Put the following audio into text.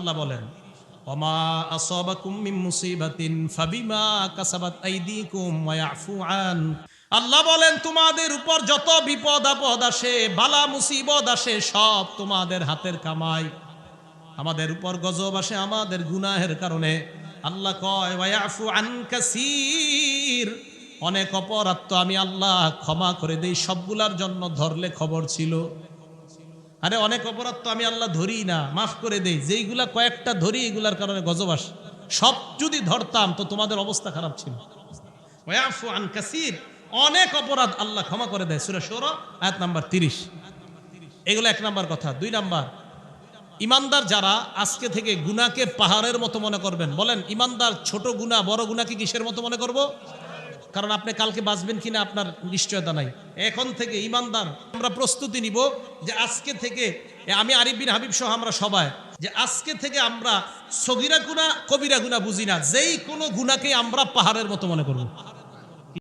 আল্লাহ বলেন ওমা আসাবাকুম মিন মুসিবাতিন ফাবিমা কাসাবাত আইদিকুম ওয়া ইয়াফু আন। আল্লাহ বলেন তোমাদের উপর যত বিপদ আপদ আসে, বালা মুসিবত আসে, সব তোমাদের হাতের কামাই। আমাদের উপর গজব আসে আমাদের গুনাহের কারণে। আল্লাহ কয় ওয়া ইয়াফু আন কাসীর, অনেক অপরাধ তো আমি আল্লাহ ক্ষমা করে দেই, সবগুলার জন্য ধরলে খবর ছিল। আরে অনেক অপরাধ তো আমি আল্লাহ ধরি না, মাফ করে দেই, যেইগুলা কয়েকটা ধরি এগুলার কারণে গজব আসে। সব যদি ধরতাম তো তোমাদের অবস্থা খারাপ ছিল। ওয়াফু আন কাসীর, অনেক অপরাধ আল্লাহ ক্ষমা করে দেয়। সূরা শুরা আয়াত নাম্বার 30। এগুলো এক নাম্বার কথা। দুই নাম্বার, ইমানদার যারা আজকে থেকে গুনাহকে পাহাড়ের মতো মনে করবেন। বলেন ইমানদার ছোট গুনাহ বড় গুনাহকে কিসের মতো মনে করব? কারণ আপনি কালকে বাঁচবেন কিনা আপনার নিশ্চয়তা নাই। এখন থেকে ইমানদার আমরা প্রস্তুতি নিব যে আজকে থেকে, আমি আরিফ বিন হাবিব সহ আমরা সবাই, যে আজকে থেকে আমরা সগীরা গুনাহ কবিরা গুনাহ বুঝি না, যেই কোনো গুনাহকে আমরা পাহাড়ের মতো মনে করব।